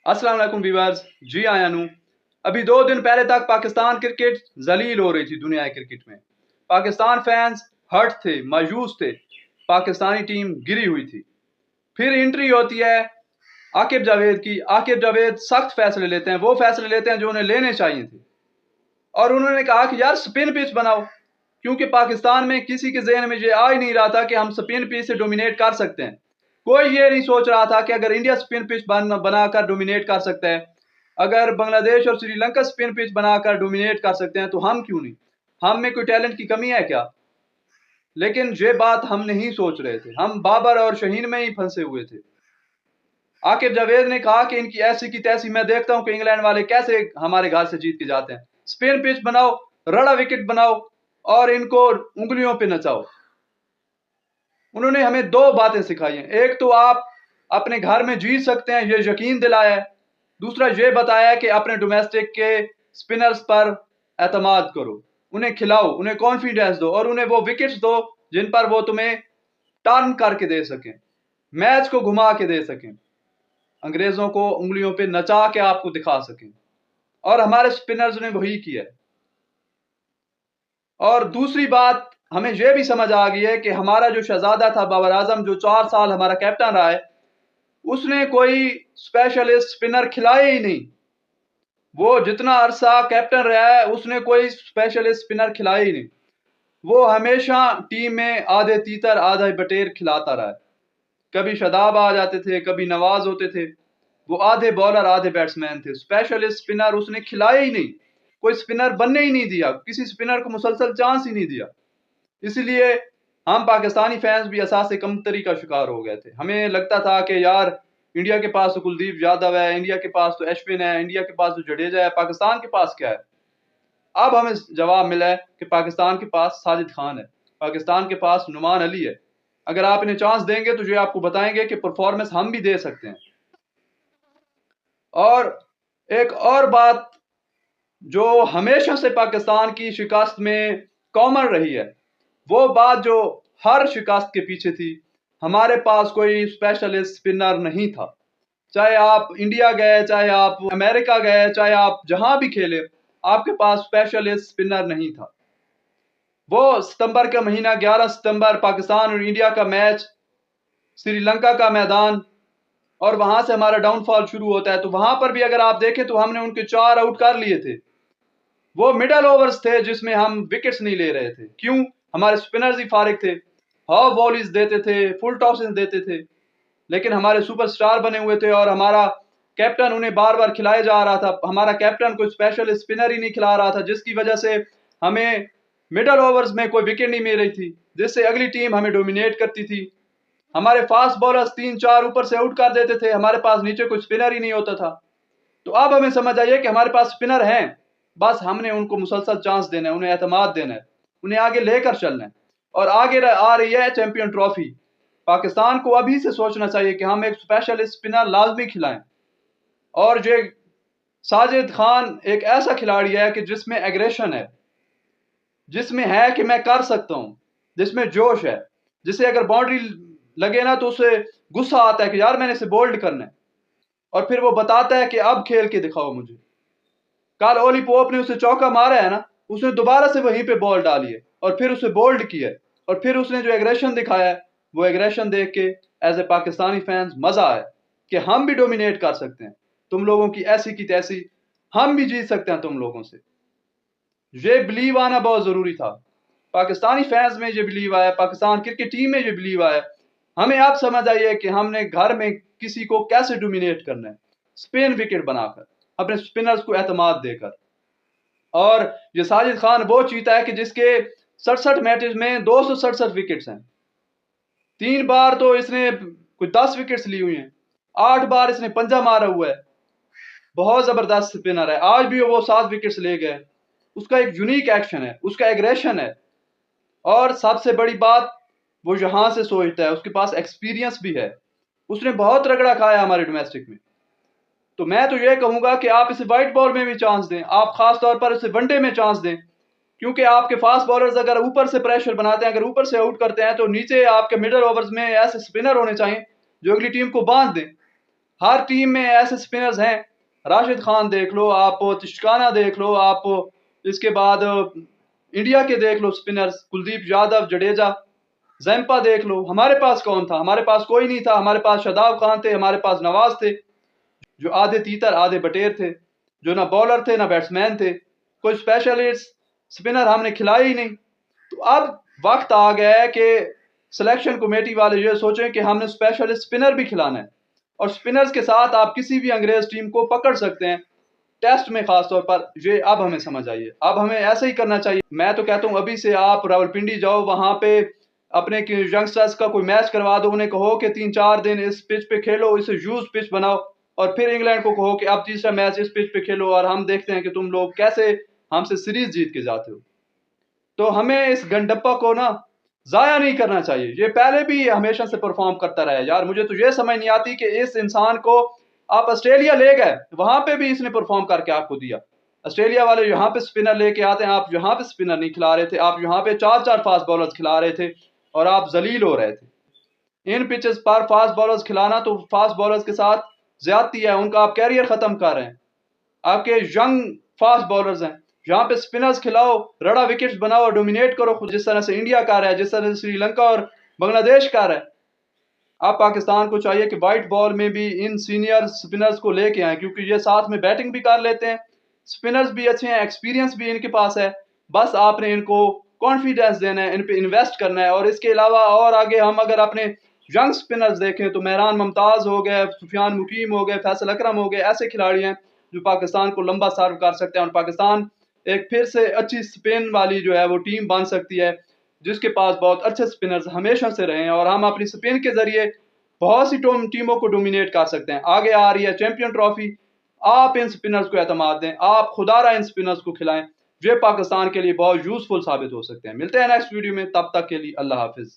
अस्सलाम वालेकुम व्यूअर्स। जी आया नू अभी 2 दिन पहले तक पाकिस्तान क्रिकेट जलील हो रही थी दुनिया क्रिकेट में। पाकिस्तान फैंस हर्ट थे, मायूस थे, पाकिस्तानी टीम गिरी हुई थी। फिर एंट्री होती है आकिब जावेद की। आकिब जावेद सख्त फैसले लेते हैं, वो फैसले लेते हैं जो उन्हें लेने चाहिए थे। और उन्होंने कहा कि यार स्पिन पिच बनाओ, क्योंकि पाकिस्तान में किसी के ज़हन में ये आ ही नहीं रहा था कि हम स्पिन पिच से डोमिनेट कर सकते हैं। कोई ये नहीं सोच रहा था कि अगर इंडिया स्पिन पिच बनाकर डोमिनेट कर सकता है, अगर बांग्लादेश और श्रीलंका स्पिन पिच बनाकर डोमिनेट कर सकते हैं, तो हम क्यों नहीं? हम में कोई टैलेंट की कमी है क्या? लेकिन ये बात हम नहीं सोच रहे थे, हम बाबर और शहीन में ही फंसे हुए थे। आकिब जावेद ने कहा कि इनकी ऐसी की तैसी, मैं देखता हूं कि इंग्लैंड वाले कैसे हमारे घर से जीत के जाते हैं। स्पिन पिच बनाओ, रड़ा विकेट बनाओ और इनको उंगलियों पे नचाओ। उन्होंने हमें 2 बातें सिखाई हैं। एक तो आप अपने घर में जीत सकते हैं, ये यकीन दिलाया है। दूसरा ये बताया कि अपने डोमेस्टिक के स्पिनर्स पर एतमाद करो, उन्हें खिलाओ, उन्हें कॉन्फिडेंस दो और उन्हें वो विकेट्स दो जिन पर वो तुम्हें टर्न करके दे सकें, मैच को घुमा के दे सकें, अंग्रेजों को उंगलियों पे नचा के आपको दिखा सकें। और हमारे स्पिनर्स ने वही किया है। और दूसरी बात, हमें यह भी समझ आ गई है कि हमारा जो शहजादा था बाबर आजम, जो 4 साल हमारा कैप्टन रहा है, उसने कोई स्पेशलिस्ट स्पिनर खिलाए ही नहीं। वो जितना अरसा कैप्टन रहा है, उसने कोई स्पेशलिस्ट स्पिनर खिलाए ही नहीं। वो हमेशा टीम में आधे तीतर आधे बटेर खिलाता रहा है। कभी शादाब आ जाते थे, कभी नवाज होते थे। वो आधे बॉलर आधे बैट्समैन थे। स्पेशलिस्ट स्पिनर उसने खिलाए ही नहीं, कोई स्पिनर बनने ही नहीं दिया, किसी स्पिनर को मुसलसल चांस ही नहीं दिया। इसलिए हम पाकिस्तानी फैंस भी एहसास कमतरी का शिकार हो गए थे। हमें लगता था कि यार इंडिया के पास तो कुलदीप यादव है, इंडिया के पास तो अश्विन है, इंडिया के पास तो जडेजा है, पाकिस्तान के पास क्या है? अब हमें जवाब मिला है कि पाकिस्तान के पास साजिद खान है, पाकिस्तान के पास नुमान अली है। अगर आप इन्हें चांस देंगे तो ये आपको बताएंगे कि परफॉर्मेंस हम भी दे सकते हैं। और एक और बात जो हमेशा से पाकिस्तान की शिकस्त में कॉमन रही है, वो बात जो हर शिकस्त के पीछे थी, हमारे पास कोई स्पेशलिस्ट स्पिनर नहीं था। चाहे आप इंडिया गए, चाहे आप अमेरिका गए, चाहे आप जहां भी खेले, आपके पास स्पेशलिस्ट स्पिनर नहीं था। वो सितंबर का महीना, 11 सितंबर, पाकिस्तान और इंडिया का मैच, श्रीलंका का मैदान, और वहां से हमारा डाउनफॉल शुरू होता है। तो वहां पर भी अगर आप देखें तो हमने उनके 4 आउट कर लिए थे। वो मिडल ओवर्स थे जिसमें हम विकेट्स नहीं ले रहे थे। क्यों? हमारे स्पिनर्स ही फारिग थे, हाफ वॉलीज देते थे, फुल टॉसेस देते थे, लेकिन हमारे सुपरस्टार बने हुए थे और हमारा कैप्टन उन्हें बार बार खिलाया जा रहा था। हमारा कैप्टन कोई स्पेशल स्पिनर ही नहीं खिला रहा था, जिसकी वजह से हमें मिडल ओवर्स में कोई विकेट नहीं मिल रही थी, जिससे अगली टीम हमें डोमिनेट करती थी। हमारे फास्ट बॉलर्स 3-4 ऊपर से आउट कर देते थे, हमारे पास नीचे कोई स्पिनर ही नहीं होता था। तो अब हमें समझ आइए कि हमारे पास स्पिनर हैं, बस हमने उनको मुसलसल चांस देना है, उन्हें एतमाद देना है, उन्हें आगे लेकर चलना है। और आगे आ रही है चैंपियन ट्रॉफी। पाकिस्तान को अभी से सोचना चाहिए कि हम एक स्पेशल स्पिनर लाजमी खिलाएं। और जो साजिद खान एक ऐसा खिलाड़ी है कि जिसमें एग्रेशन है, जिसमें है कि मैं कर सकता हूं, जिसमें जोश है, जिसे अगर बाउंड्री लगे ना तो उसे गुस्सा आता है कि यार मैंने इसे बोल्ड करना है, और फिर वो बताता है कि अब खेल के दिखाओ मुझे। कल ओली पोप ने उसे चौका मारा है ना, उसने दोबारा से वहीं पे बॉल डाली है और फिर उसे बोल्ड किया है, और फिर उसने जो एग्रेशन दिखाया है, वो एग्रेशन देख के एज ए पाकिस्तानी फैंस मजा आया कि हम भी डोमिनेट कर सकते हैं, तुम लोगों की ऐसी की तैसी हम भी जीत सकते हैं तुम लोगों से। ये बिलीव आना बहुत जरूरी था। पाकिस्तानी फैंस में ये बिलीव आया, पाकिस्तान क्रिकेट टीम में ये बिलीव आया। हमें अब समझ आई है कि हमने घर में किसी को कैसे डोमिनेट करना है, स्पिन विकेट बनाकर, अपने स्पिनर्स को एतमाद देकर। और ये साजिद खान वो चीता है कि जिसके 67 मैचेस में 267 विकेट्स हैं। 3 बार तो इसने कोई 10 विकेट्स ली हुई हैं, 8 बार इसने पंजा मारा हुआ है। बहुत जबरदस्त स्पिनर है। आज भी वो 7 विकेट्स ले गए। उसका एक यूनिक एक्शन है, उसका एग्रेशन है, और सबसे बड़ी बात, वो यहां से सोचता है, उसके पास एक्सपीरियंस भी है। उसने बहुत रगड़ा खाया हमारे डोमेस्टिक में। तो मैं तो ये कहूंगा कि आप इसे व्हाइट बॉल में भी चांस दें, आप खास तौर पर इसे वनडे में चांस दें, क्योंकि आपके फास्ट बॉलर्स अगर ऊपर से प्रेशर बनाते हैं, अगर ऊपर से आउट करते हैं, तो नीचे आपके मिडल ओवर्स में ऐसे स्पिनर होने चाहिए जो अगली टीम को बांध दें। ہر ٹیم میں ایسے سپنرز ہیں، راشد خان دیکھ لو آپ، تشکانہ دیکھ لو آپ، اس کے بعد انڈیا کے دیکھ لو سپنرز، کلدیپ یادو، جڈیجا، زیمپا دیکھ لو. ہمارے پاس کون تھا؟ ہمارے پاس کوئی نہیں تھا. ہمارے پاس شاداب خان تھے، ہمارے پاس نواز تھے، جو آدھے تیتر آدھے بٹیر تھے، جو نہ بالر تھے نہ بیٹسمین تھے. کوئی اسپیشلسٹ سپنر ہم نے کھلایا ہی نہیں. تو اب وقت آ گیا ہے کہ سلیکشن کمیٹی والے یہ سوچیں کہ ہم نے اسپیشلسٹ سپنر بھی کھلانا ہے، اور سپنرز کے ساتھ آپ کسی بھی انگریز ٹیم کو پکڑ سکتے ہیں ٹیسٹ میں خاص طور پر. یہ اب ہمیں سمجھ آئیے، اب ہمیں ایسا ہی کرنا چاہیے. میں تو کہتا ہوں ابھی سے آپ راولپنڈی جاؤ، وہاں پہ اپنے ینگسٹرز کا کوئی میچ کروا دو، انہیں کہو کہ 3-4 دن اس پچ پہ کھیلو، اسے یوز پچ بناؤ، اور پھر انگلینڈ کو کہو کہ اب تیسرا میچ اس پچ پہ کھیلو، اور ہم دیکھتے ہیں کہ تم لوگ کیسے ہم سے سیریز جیت کے جاتے ہو. تو ہمیں اس گنڈپا کو نا ضائع نہیں کرنا چاہیے. یہ پہلے بھی ہمیشہ سے پرفارم کرتا رہا ہے یار. مجھے تو یہ سمجھ نہیں آتی کہ اس انسان کو آپ آسٹریلیا لے گئے، وہاں پہ بھی اس نے پرفارم کر کے آپ کو دیا. آسٹریلیا والے یہاں پہ سپنر لے کے آتے ہیں، آپ یہاں پہ سپنر نہیں کھلا رہے تھے، آپ یہاں پہ 4 فاسٹ بالرز کھلا رہے تھے اور آپ ذلیل ہو رہے تھے. In pitches per fast bowlers کھلانا تو فاسٹ بالرز کے ساتھ زیادتی ہے، ان کا آپ کیریئر ختم کر رہے ہیں. آپ کے ینگ فاسٹ بالرز ہیں، یہاں پہ سپنرز کھلاؤ، رڑا وکٹس بناؤ اور ڈومینیٹ کرو، جس طرح سے انڈیا کر رہا ہے، جس طرح سے سری لنکا اور بنگلہ دیش کر رہا ہے. اب پاکستان کو چاہیے کہ وائٹ بال میں بھی ان سینئر سپنرز کو لے کے آئیں، کیونکہ یہ ساتھ میں بیٹنگ بھی کر لیتے ہیں، سپنرز بھی اچھے ہیں، ایکسپیرینس بھی ان کے پاس ہے. بس آپ نے ان کو کانفیڈنس دینا ہے، ان پہ انویسٹ کرنا ہے. اور اس کے علاوہ اور آگے ہم اگر اپنے ینگ سپنرز دیکھیں تو مہران ممتاز ہو گئے، سفیان مقیم ہو گئے، فیصل اکرم ہو گئے. ایسے کھلاڑی ہیں جو پاکستان کو لمبا سرو کر سکتے ہیں، اور پاکستان ایک پھر سے اچھی سپن والی جو ہے وہ ٹیم بن سکتی ہے، جس کے پاس بہت اچھے سپنرز ہمیشہ سے رہے ہیں، اور ہم اپنی سپن کے ذریعے بہت سی ٹیموں کو ڈومینیٹ کر سکتے ہیں. آگے آ رہی ہے چیمپئن ٹرافی، آپ ان سپنرز کو اعتماد دیں، آپ خدا را ان سپنرز کو کھلائیں. یہ پاکستان کے لیے بہت یوزفل ثابت ہو سکتے ہیں. ملتے ہیں نیکسٹ ویڈیو میں، تب تک کے لیے اللہ حافظ.